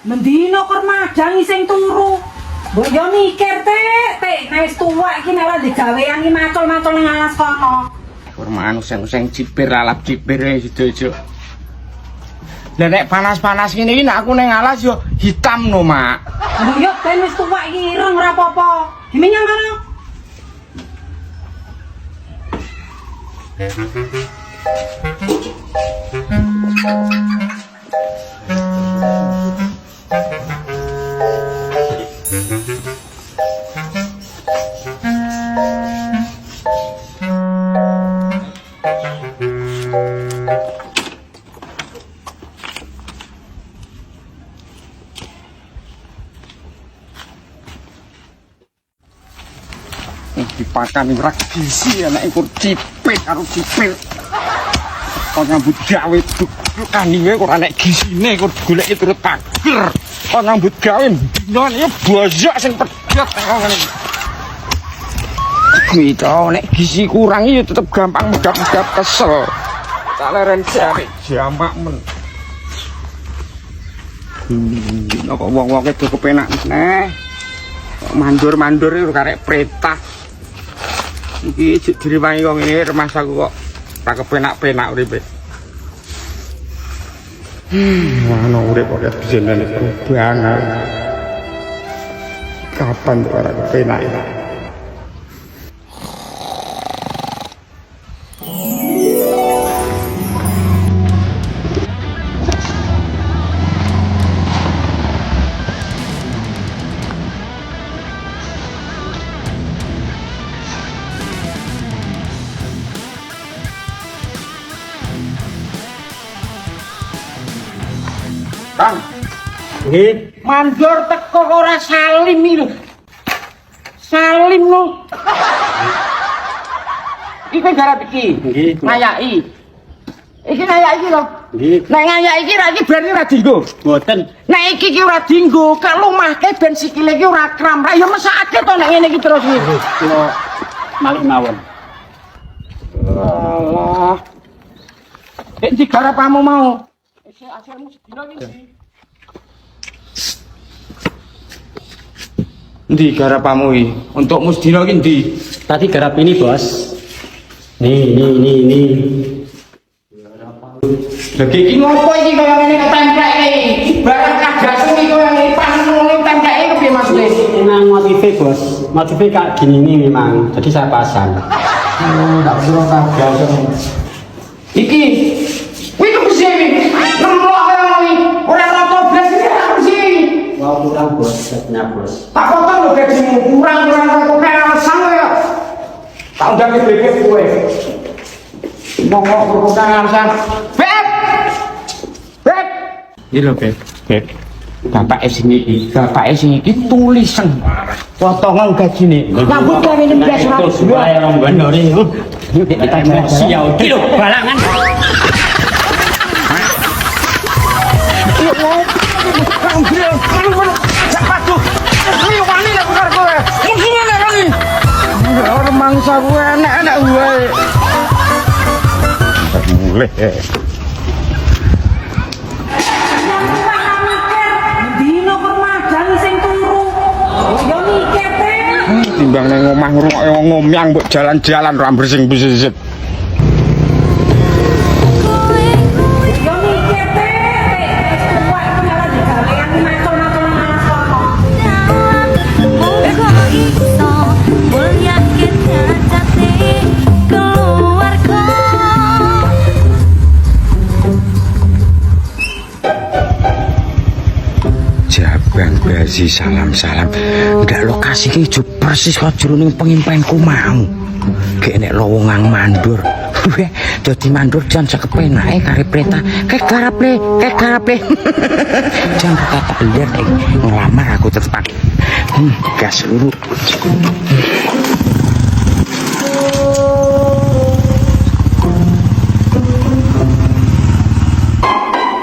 Mendino kok madangi sing turu. Mbok yo mikir, Tik. Nek wis tuwa iki nek ora digawean iki macul-macul ning alas kono. Kurmaan useng-useng cipir lalap cipir sido-ijo. Lah nek panas-panas ngene iki nek aku ning alas yo hitam no, Mak. Mbok yo ben wis tuwa iki ireng ora apa-apa. Dimenyang kono. Dipakan ora gizi anak iku cipit karo cipil. Kok nyambut gawe kaniwe kok ora nek gisine kok goleki turut pager. Kok nyambut gawe dino iki bojok sing pedhot ngene. Kuwi to nek gizi kurang ya tetep gampang megap-megap kesel. Tak leren jare jamak men. Kok wong-wong itu kepenak neh. Mandur-mandur iki karek pretah. Iki diriwangi kok ngene remas aku kok ora kepenak-penak uripe. Ana urip kok jenenge perubahan. Kapan tuh ora kepenak iki? Kang, nggih, mandor teko ora salim iki lho. Salim lho. Iki garap iki. Nggih. Ngayaki. Iki ngayaki lho. Nggih. Nek ngayaki iki ra iki berarti ora dinggo. Mboten. Nek iki ki ora dinggo, kak lumahke ben sikile iki ora kram. Ra ya mesake to nek ngene iki terus iki. Yo malik mawon. Allah. Nek digarapamu mau. Asalmu sedina iki. Ndi garapamu iki? Untukmu sedina iki ndi? Tadi garap ini, Bos. Nih. Lagi iki ngopo iki kaya ngene ketempleke? Barang kagasu iki kaya ngene pas ngono templeke kepiye maksudnya? Memang motifnya, Bos. Motifnya kayak gini nih memang. Jadi saya pasang. Oh, tak kira kagasu. Iki kuwi kepesi iki. Nemplok kaya ngene. Ora rata blas iki ora kepesi. Wah, kurang, Bos. Setnya, Bos. Tak potong lho gajimu. Kurang kok kaya alasan ya. Tak undang BBB kowe. Monggo berhutang alasan. Beb. Iki lho, Beb. Bapak sing iki tulisan potongan gajine. Nyambut gawe 16 Terus wae rong bandori. Kita siau iki lho balangan. Mangsa gue enak-enak gue boleh Mendino kok madangi sing turu. Yo mikir, Tik. timbang nang omah ngrungokke wong ngomyang mbok jalan-jalan ra bersing-besit. Yo mikir, Tik. Wis tuwa iki ora digawean macul-macul nang alas kono. Jabang basi salam-salam. Ndak lokasi ki ijo persis kok jroning pengimpenku mau. Gek nek lowongan mandur. Weh, dadi mandur jan sekepenake kare preta. Kek garaple. Jan kata beler ngelamar aku tepat. Gas luru.